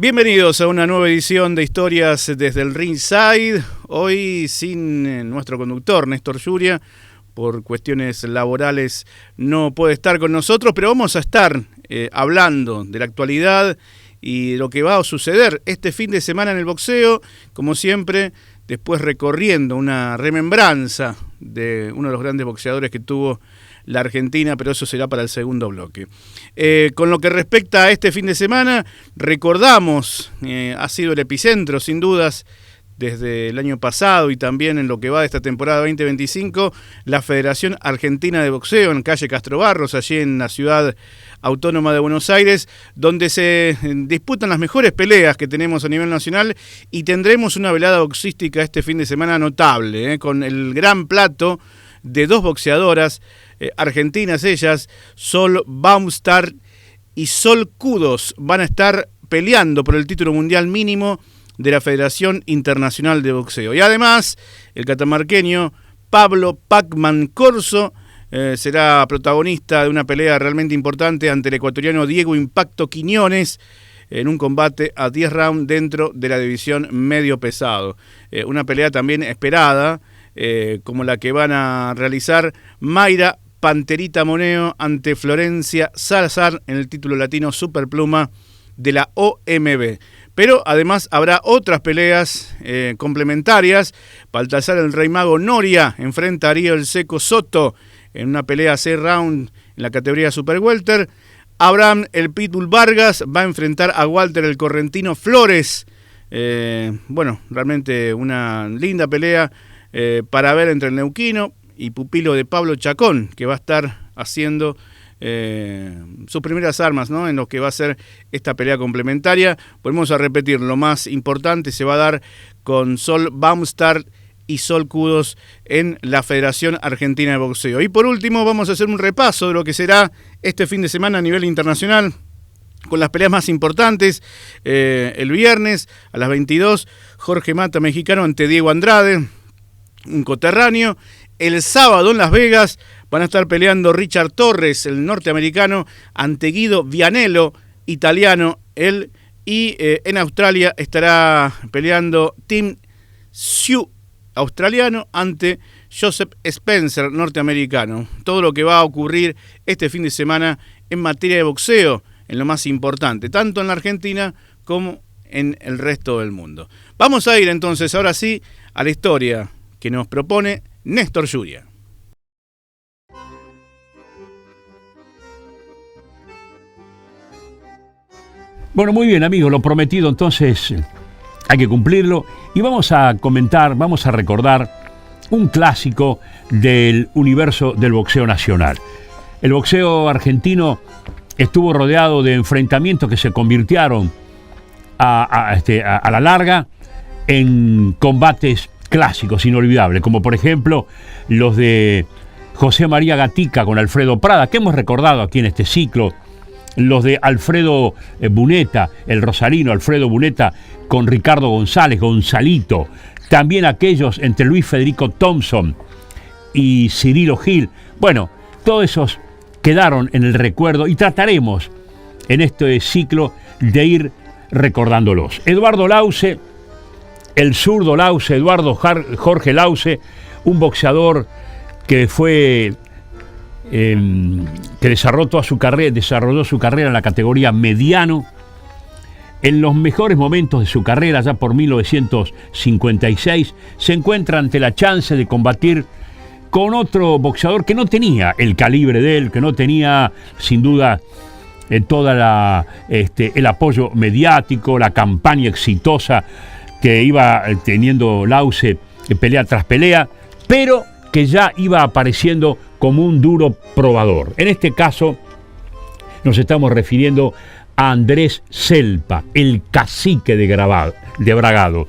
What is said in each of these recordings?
Bienvenidos a una nueva edición de Historias desde el Ringside. Hoy sin nuestro conductor, Néstor Yuria, por cuestiones laborales no puede estar con nosotros, pero vamos a estar hablando de la actualidad y lo que va a suceder este fin de semana en el boxeo, como siempre, después recorriendo una remembranza de uno de los grandes boxeadores que tuvo la Argentina, pero eso será para el segundo bloque. Con lo que respecta a este fin de semana, recordamos, ha sido el epicentro, sin dudas, desde el año pasado y también en lo que va de esta temporada 2025, la Federación Argentina de Boxeo en calle Castro Barros, allí en la ciudad autónoma de Buenos Aires, donde se disputan las mejores peleas que tenemos a nivel nacional y tendremos una velada boxística este fin de semana notable, con el gran plato de dos boxeadoras argentinas, ellas, Sol Baumstark y Sol Kudos, van a estar peleando por el título mundial mínimo de la Federación Internacional de Boxeo. Y además, el catamarqueño Pablo Pacman Corso será protagonista de una pelea realmente importante ante el ecuatoriano Diego Impacto Quiñones en un combate a 10 rounds dentro de la división medio pesado. Una pelea también esperada, como la que van a realizar Mayra Panterita Moneo ante Florencia Salazar en el título latino Superpluma de la OMB. Pero además habrá otras peleas complementarias. Baltasar el Rey Mago Noria enfrenta a Ariel Seco Soto en una pelea 6 rounds en la categoría Super Welter. Abraham el Pitbull Vargas va a enfrentar a Walter el Correntino Flores. Realmente una linda pelea para ver entre el neuquino y pupilo de Pablo Chacón, que va a estar haciendo sus primeras armas, ¿no?, en lo que va a ser esta pelea complementaria. Volvemos a repetir, lo más importante se va a dar con Sol Baumstark y Sol Kudos en la Federación Argentina de Boxeo. Y por último vamos a hacer un repaso de lo que será este fin de semana a nivel internacional, con las peleas más importantes. El viernes a las 22, Jorge Mata, mexicano, ante Diego Andrade, un coterráneo. El sábado en Las Vegas van a estar peleando Richard Torres, el norteamericano, ante Guido Vianello, italiano, él. Y en Australia estará peleando Tim Tszyu, australiano, ante Joseph Spencer, norteamericano. Todo lo que va a ocurrir este fin de semana en materia de boxeo, en lo más importante, tanto en la Argentina como en el resto del mundo. Vamos a ir entonces, ahora sí, a la historia que nos propone Néstor Yuria. Bueno, muy bien, amigos, lo prometido entonces hay que cumplirlo y vamos a comentar, vamos a recordar un clásico del universo del boxeo nacional. El boxeo argentino estuvo rodeado de enfrentamientos que se convirtieron a la larga en combates clásicos, inolvidables, como por ejemplo los de José María Gatica con Alfredo Prada, que hemos recordado aquí en este ciclo, los de Alfredo Buneta, el rosarino Alfredo Buneta con Ricardo González, Gonzalito, también aquellos entre Luis Federico Thompson y Cirilo Gil. Bueno, todos esos quedaron en el recuerdo y trataremos en este ciclo de ir recordándolos. Eduardo Lauce, el zurdo Lauce, Eduardo Jorge Lauce, un boxeador que fue que desarrolló su carrera en la categoría mediano. En los mejores momentos de su carrera, ya por 1956, se encuentra ante la chance de combatir con otro boxeador que no tenía el calibre de él, que no tenía, sin duda, el apoyo mediático, la campaña exitosa que iba teniendo Lauce pelea tras pelea, pero que ya iba apareciendo como un duro probador. En este caso nos estamos refiriendo a Andrés Celpa, el cacique de Bragado.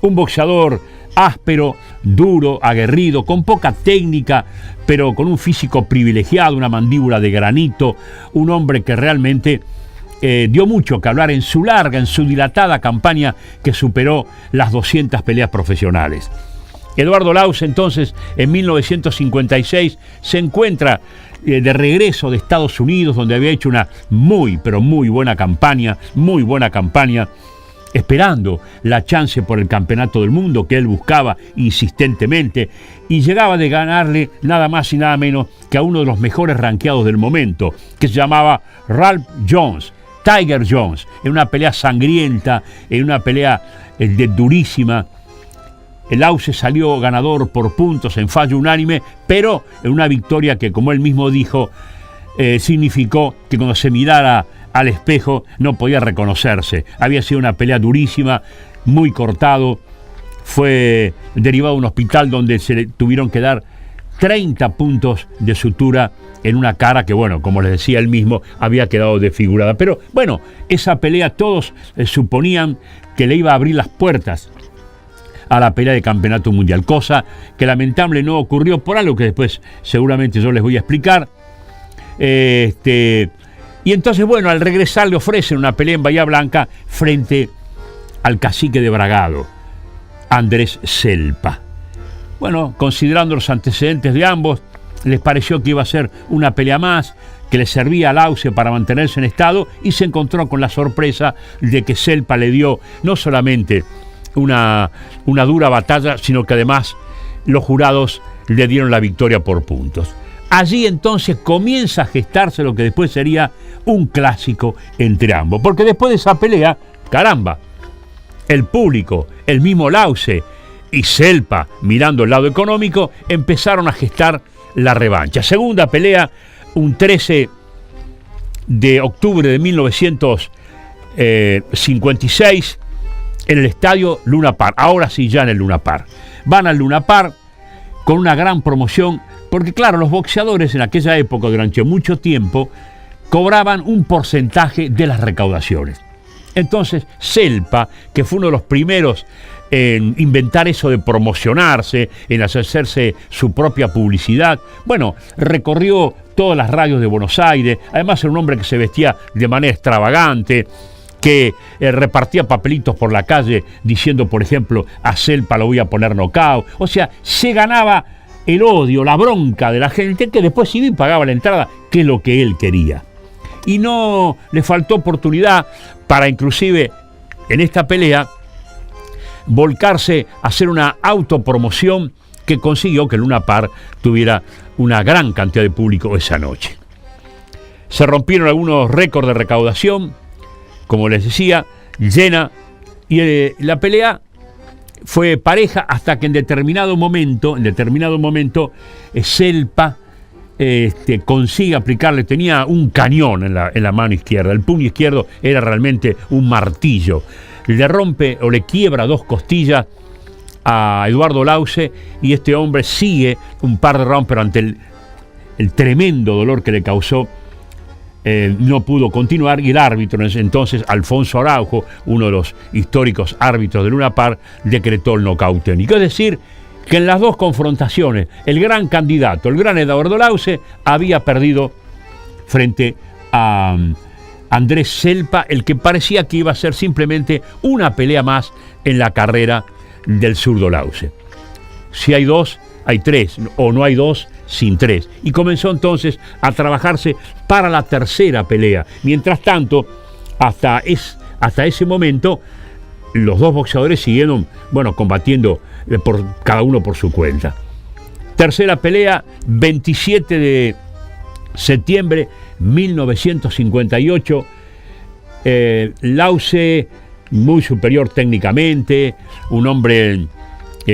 Un boxeador áspero, duro, aguerrido, con poca técnica, pero con un físico privilegiado, una mandíbula de granito, un hombre que realmente dio mucho que hablar en su dilatada campaña que superó las 200 peleas profesionales. Eduardo Lauce, entonces, en 1956, se encuentra de regreso de Estados Unidos, donde había hecho una muy buena campaña, esperando la chance por el campeonato del mundo que él buscaba insistentemente, y llegaba de ganarle nada más y nada menos que a uno de los mejores rankeados del momento, que se llamaba Ralph Jones, Tiger Jones, en una pelea sangrienta, en una pelea durísima. El Lauce salió ganador por puntos en fallo unánime, pero en una victoria que, como él mismo dijo, significó que cuando se mirara al espejo no podía reconocerse. Había sido una pelea durísima, muy cortado. Fue derivado a un hospital donde se le tuvieron que dar 30 puntos de sutura en una cara que, bueno, como les decía él mismo, había quedado desfigurada. Pero bueno, esa pelea todos suponían que le iba a abrir las puertas a la pelea de campeonato mundial, cosa que lamentable no ocurrió por algo que después seguramente yo les voy a explicar. Y entonces, bueno, al regresar le ofrecen una pelea en Bahía Blanca frente al cacique de Bragado, Andrés Celpa. Bueno, considerando los antecedentes de ambos, les pareció que iba a ser una pelea más, que le servía a Lauce para mantenerse en estado, y se encontró con la sorpresa de que Celpa le dio no solamente una dura batalla, sino que además los jurados le dieron la victoria por puntos. Allí entonces comienza a gestarse lo que después sería un clásico entre ambos, porque después de esa pelea, caramba, el público, el mismo Lauce y Celpa, mirando el lado económico, empezaron a gestar la revancha. Segunda pelea, un 13 de octubre de 1956, en el estadio Luna Park. Ahora sí, ya en el Luna Park. Van al Luna Park con una gran promoción, porque claro, los boxeadores en aquella época, durante mucho tiempo, cobraban un porcentaje de las recaudaciones. Entonces, Celpa, que fue uno de los primeros en inventar eso de promocionarse, en hacerse su propia publicidad, bueno, recorrió todas las radios de Buenos Aires. Además era un hombre que se vestía de manera extravagante, que repartía papelitos por la calle diciendo, por ejemplo, a Celpa lo voy a poner knockout. O sea, se ganaba el odio, la bronca de la gente, que después sí pagaba la entrada, que es lo que él quería. Y no le faltó oportunidad para, inclusive en esta pelea, volcarse a hacer una autopromoción que consiguió que el Luna Park tuviera una gran cantidad de público esa noche. Se rompieron algunos récords de recaudación, como les decía, llena, y la pelea fue pareja hasta que en determinado momento, Celpa consigue aplicarle, tenía un cañón en la mano izquierda, el puño izquierdo era realmente un martillo, le rompe o le quiebra 2 costillas a Eduardo Lauce, y este hombre sigue un par de rounds, pero ante el tremendo dolor que le causó, no pudo continuar, y el árbitro en ese entonces, Alfonso Araujo, uno de los históricos árbitros de Luna Park, decretó el nocaut técnico. Es decir, que en las 2 confrontaciones, el gran candidato, el gran Eduardo Lauce, había perdido frente a Andrés Celpa, el que parecía que iba a ser simplemente una pelea más en la carrera del zurdo Lauce. Si hay 2, hay 3, o no hay 2, sin 3. Y comenzó entonces a trabajarse para la tercera pelea. Mientras tanto, hasta ese momento, los 2 boxeadores siguieron, combatiendo cada uno por su cuenta. Tercera pelea, 27 de septiembre 1958. Lauce, muy superior técnicamente, un hombre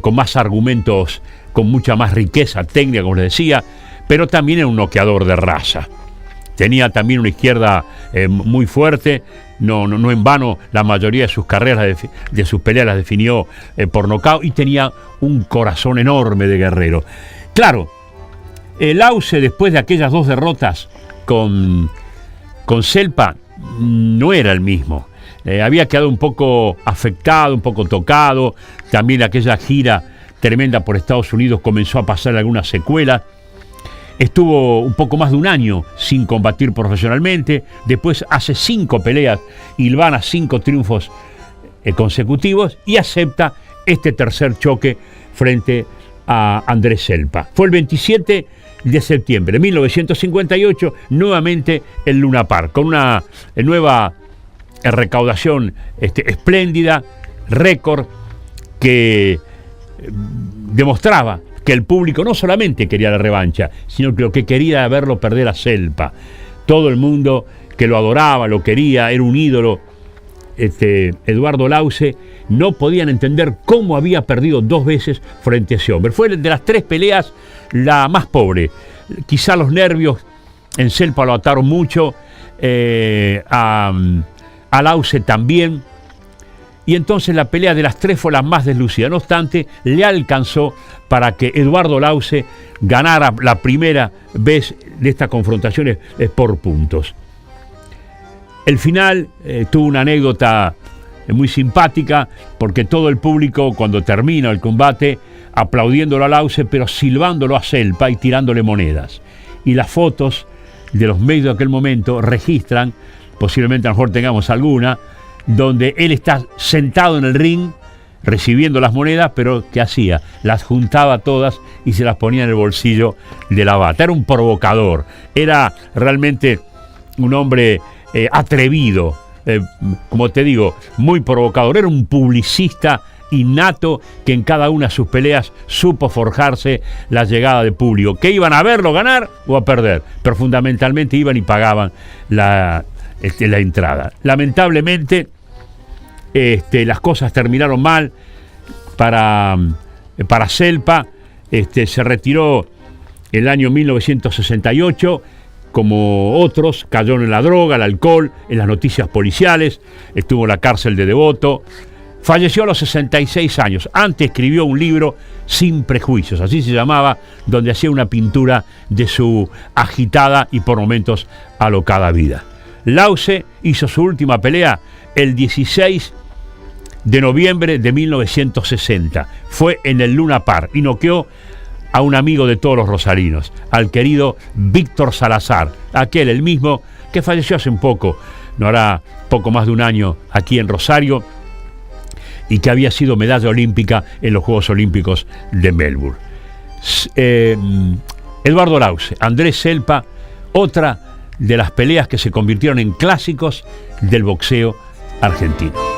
con más argumentos, con mucha más riqueza técnica, como les decía, pero también era un noqueador de raza. Tenía también una izquierda muy fuerte. No en vano la mayoría de sus carreras, de sus peleas, las definió por nocaut, y tenía un corazón enorme de guerrero. Claro, Lauce, después de aquellas 2 derrotas con Celpa, no era el mismo. Había quedado un poco afectado, un poco tocado. También aquella gira tremenda por Estados Unidos comenzó a pasar algunas secuelas. Estuvo un poco más de un año sin combatir profesionalmente. Después hace 5 peleas, hilvana 5 triunfos consecutivos, y acepta este tercer choque frente a Andrés Zelpa. Fue el 27 de septiembre de 1958, nuevamente el Luna Park, con una nueva recaudación espléndida, récord, que demostraba que el público no solamente quería la revancha, sino que lo que quería era verlo perder a Zelpa. Todo el mundo que lo adoraba, lo quería, era un ídolo. Eduardo Lauce, no podían entender cómo había perdido 2 veces frente a ese hombre. Fue de las 3 peleas la más pobre. Quizá los nervios en Zelpa lo ataron mucho, a Lauce también. Y entonces la pelea de las 3 fue la más deslucida. No obstante, le alcanzó para que Eduardo Lauce ganara la primera vez de estas confrontaciones por puntos. El final tuvo una anécdota muy simpática, porque todo el público, cuando termina el combate, aplaudiéndolo a Lauce, pero silbándolo a Zelpa y tirándole monedas. Y las fotos de los medios de aquel momento registran, posiblemente a lo mejor tengamos alguna, donde él está sentado en el ring recibiendo las monedas, pero ¿qué hacía? Las juntaba todas y se las ponía en el bolsillo de la bata. Era un provocador, era realmente un hombre atrevido, como te digo, muy provocador. Era un publicista innato que en cada una de sus peleas supo forjarse la llegada de público, que iban a verlo ganar o a perder, pero fundamentalmente iban y pagaban la entrada. Lamentablemente las cosas terminaron mal para Zelpa. Se retiró el año 1968. Como otros, cayó en la droga, el alcohol, en las noticias policiales, estuvo en la cárcel de Devoto. Falleció a los 66 años. Antes escribió un libro, Sin Prejuicios, así se llamaba, donde hacía una pintura de su agitada y por momentos alocada vida. Lauce hizo su última pelea el 16 de noviembre de 1960. Fue en el Luna Park y noqueó a un amigo de todos los rosarinos, al querido Víctor Salazar, el mismo que falleció hace un poco, no hará poco más de un año aquí en Rosario, y que había sido medalla olímpica en los Juegos Olímpicos de Melbourne. Eduardo Lauce, Andrés Zelpa, otra de las peleas que se convirtieron en clásicos del boxeo argentino.